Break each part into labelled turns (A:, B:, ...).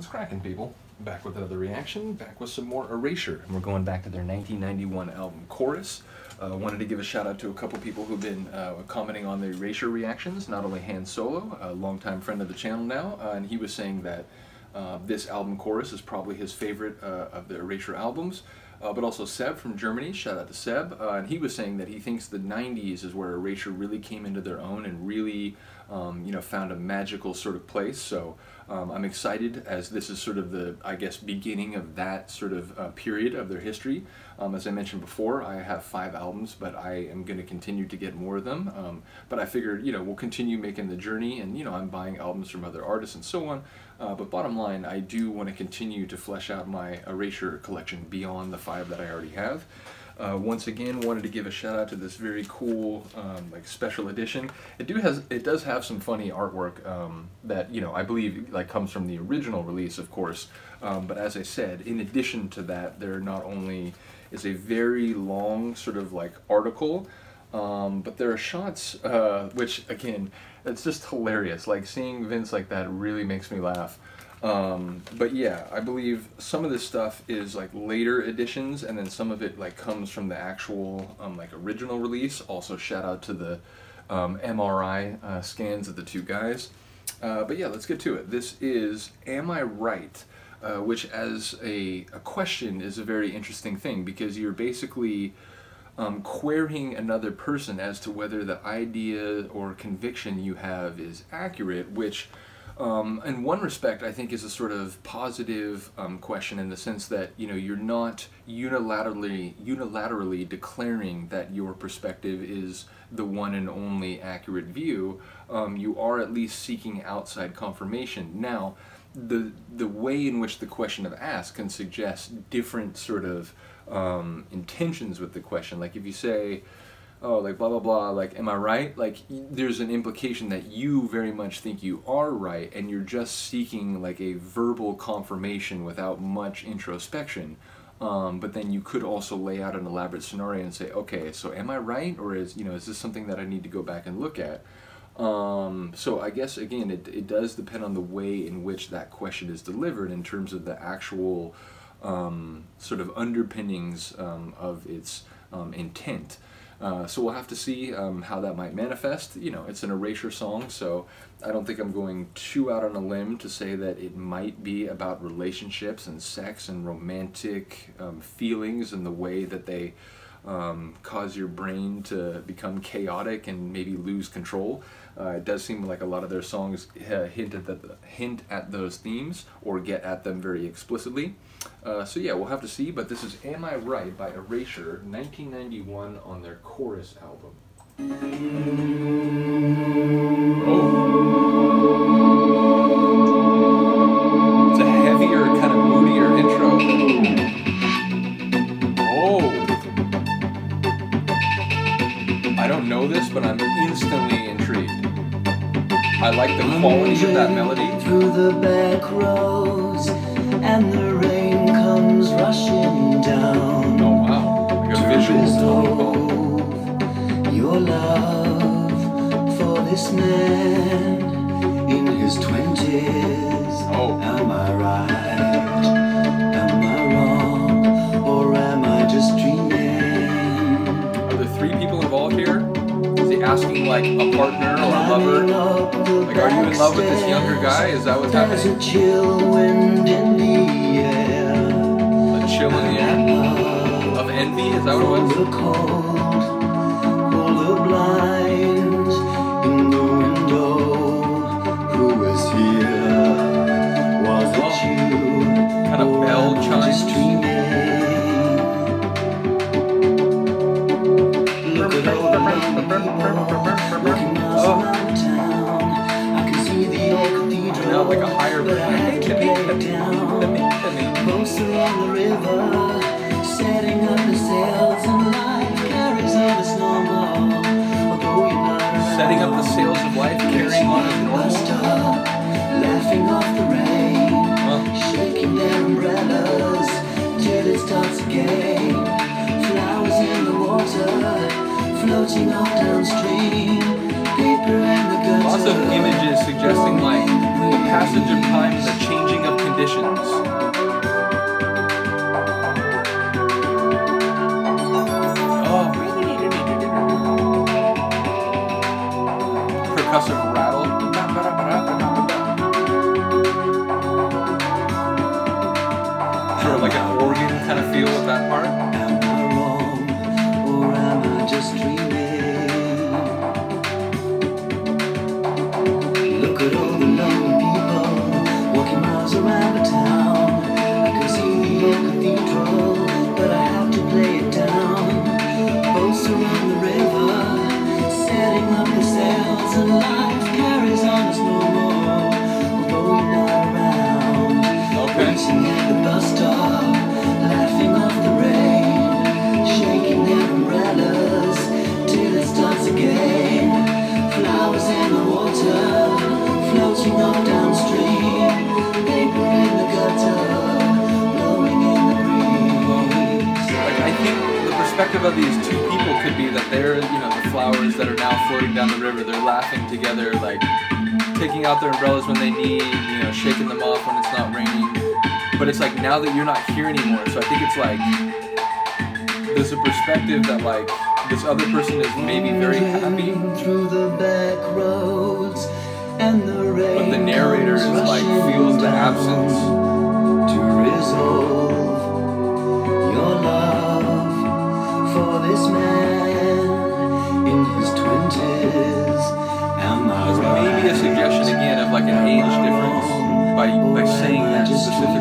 A: What's cracking, people? Back with another reaction, back with some more Erasure. And we're going back to their 1991 album, Chorus. Wanted to give a shout out to a couple people who've been commenting on the Erasure reactions, not only Han Solo, a longtime friend of the channel now, and he was saying that this album, Chorus, is probably his favorite of the Erasure albums. But also Seb from Germany, shout out to Seb, and he was saying that he thinks the 90s is where Erasure really came into their own and really found a magical sort of place. So I'm excited, as this is sort of the, I guess, beginning of that sort of period of their history. As I mentioned before, I have 5 albums, but I am going to continue to get more of them. But I figured, we'll continue making the journey, and I'm buying albums from other artists and so on. But bottom line, I do want to continue to flesh out my Erasure collection beyond the 5 that I already have. Once again, wanted to give a shout out to this very cool like special edition. It does have some funny artwork that I believe comes from the original release, of course. But as I said, in addition to that, there not only is a very long sort of article, but there are shots which, again, it's just hilarious. Seeing Vince like that really makes me laugh. But yeah, I believe some of this stuff is later editions, and then some of it comes from the actual original release. Also, shout out to the MRI scans of the 2 guys. But yeah, let's get to it. This is Am I Right? Which as a question is a very interesting thing, because you're basically querying another person as to whether the idea or conviction you have is accurate, which in one respect I think is a sort of positive question, in the sense that you're not unilaterally declaring that your perspective is the one and only accurate view. You are at least seeking outside confirmation. Now, the way in which the question of ask can suggest different sort of intentions with the question. Like if you say, oh, blah blah blah, am I right? There's an implication that you very much think you are right, and you're just seeking a verbal confirmation without much introspection. But then you could also lay out an elaborate scenario and say, okay, so am I right, or is this something that I need to go back and look at? So I guess, again, it does depend on the way in which that question is delivered in terms of the actual sort of underpinnings of its intent. So we'll have to see how that might manifest. It's an Erasure song, so I don't think I'm going too out on a limb to say that it might be about relationships and sex and romantic feelings, and the way that they cause your brain to become chaotic and maybe lose control. It does seem like a lot of their songs hint at those themes, or get at them very explicitly. So yeah, we'll have to see, but this is Am I Right by Erasure, 1991, on their Chorus album. Oh! It's a heavier, kind of moodier intro. I don't know this, but I'm instantly intrigued. I like the quality of that melody.
B: Through the back roads, and the rain comes rushing down.
A: Oh wow, like a visual tone.
B: Your love for this man in his 20s.
A: Oh.
B: Am I right? Am I wrong? Or am I just dreaming?
A: Are there 3 people involved here? Is he asking a partner or a lover? Are you in love with this younger guy? Is that what's happening?
B: There's a chill wind in the air.
A: A chill in the air? Of envy? Is that what it was?
B: The cold, pull the blinds in the window. Who is here? Was it you?
A: Kind of bell chimes.
B: Look at all the looking miles around town. I can see the old cathedral.
A: Now like a higher
B: but I had to get down. Closer on the river, setting up the sails, and life carries on as normal. Although you're not around,
A: setting up the sails of life, carrying on as normal.
B: Laughing off the rain, shaking their umbrellas till it starts again. Flowers in the water, floating off downstream. Paper and the gutter.
A: Lots of images suggesting the passage of time and the changing of conditions. additions. Oh, percussive rattle. Sort of like an organ kind of feel with that part.
B: Am I wrong, or am I just dreaming? Look at all the lonely people walking miles around the town. I can see the old cathedral, but I have to play it down. Boats around the river, setting up the sails, and life carries on as normal, although you're not around. Waiting at the bus stop, laughing off the rain, shaking their umbrellas till it starts again. Flowers in the water, floating off downstream, paper in the gutter, blowing in the breeze.
A: Like, I think the perspective of these two people could be that they're, you know, the flowers that are now floating down the river, they're laughing together, like taking out their umbrellas when they need, you know, shaking them off when it's not raining. But it's like now that you're not here anymore, so I think it's like there's a perspective that like this other person is maybe very happy,
B: through the back roads, and the rain
A: but the narrator is like feels the absence.
B: To resolve your love for this man in his 20s. Am I
A: There's
B: right?
A: maybe a suggestion again of like an age difference by saying that specifically.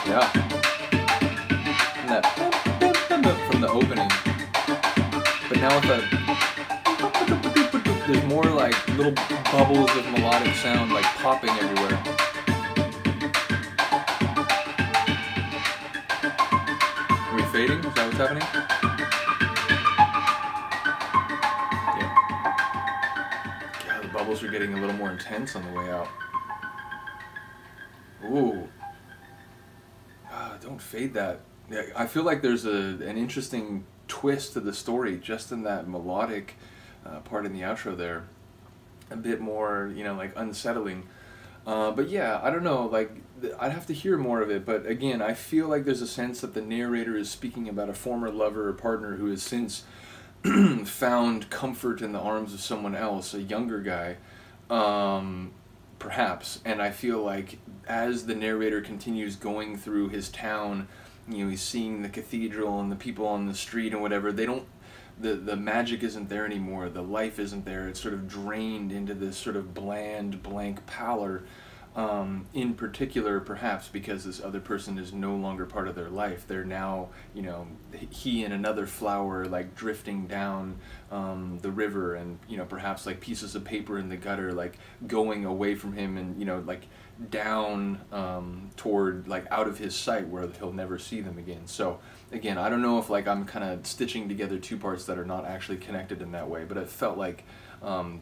A: Yeah. And that from the opening. But now with there's more like little bubbles of melodic sound like popping everywhere. Are we fading? Is that what's happening? Yeah. God, the bubbles are getting a little more intense on the way out. Ooh. Don't fade that. Yeah, I feel like there's an interesting twist to the story just in that melodic part in the outro there. A bit more, you know, like unsettling. But yeah, I don't know, like, I'd have to hear more of it, but again, I feel like there's a sense that the narrator is speaking about a former lover or partner who has since found comfort in the arms of someone else, a younger guy, perhaps. And I feel like as the narrator continues going through his town, you know, he's seeing the cathedral and the people on the street and whatever, they don't, the magic isn't there anymore, the life isn't there, it's sort of drained into this sort of bland, blank pallor, in particular perhaps because this other person is no longer part of their life. They're now, you know, he and another flower like drifting down the river, and, you know, perhaps like pieces of paper in the gutter like going away from him and, you know, like down toward like out of his sight where he'll never see them again. So again, I don't know if like I'm kind of stitching together two parts that are not actually connected in that way, but it felt like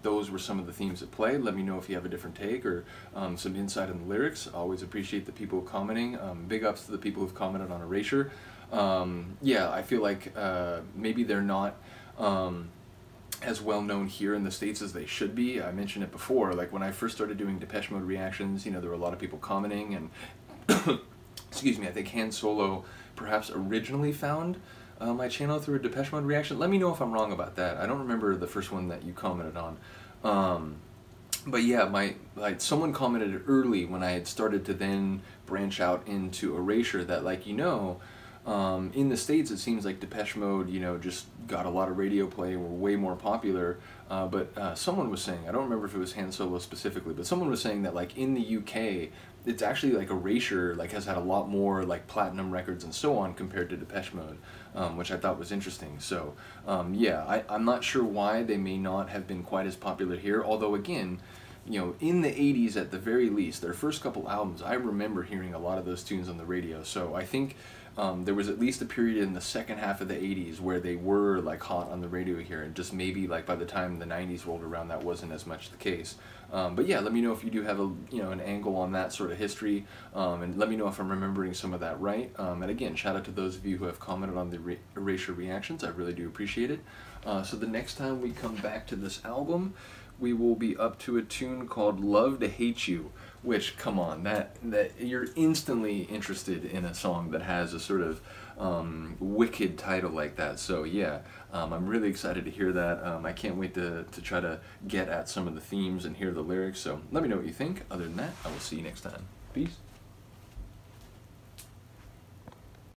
A: those were some of the themes at play. Let me know if you have a different take or some insight on the lyrics. I always appreciate the people commenting. Big ups to the people who've commented on Erasure. Yeah, I feel like maybe they're not as well known here in the States as they should be. I mentioned it before, like when I first started doing Depeche Mode reactions, you know, there were a lot of people commenting, and excuse me, I think Han Solo perhaps originally found my channel through a Depeche Mode reaction. Let me know if I'm wrong about that. I don't remember the first one that you commented on. But yeah, someone commented early when I had started to then branch out into Erasure that, like, you know, in the States it seems like Depeche Mode, you know, just got a lot of radio play and were way more popular, but someone was saying, I don't remember if it was Han Solo specifically, but someone was saying that like in the UK it's actually like Erasure like has had a lot more like platinum records and so on compared to Depeche Mode, which I thought was interesting. So yeah, I'm not sure why they may not have been quite as popular here, although again, you know, in the 80s at the very least, their first couple albums, I remember hearing a lot of those tunes on the radio. So I think there was at least a period in the second half of the 80s where they were like hot on the radio here, and just maybe like by the time the 90s rolled around that wasn't as much the case. But yeah, let me know if you do have a an angle on that sort of history, and let me know if I'm remembering some of that right. And again, shout out to those of you who have commented on the Erasure reactions. I really do appreciate it. So the next time we come back to this album, we will be up to a tune called "Love to Hate You," which, come on, that you're instantly interested in a song that has a sort of wicked title like that. So yeah, I'm really excited to hear that. I can't wait to try to get at some of the themes and hear the lyrics. So let me know what you think. Other than that, I will see you next time. Peace.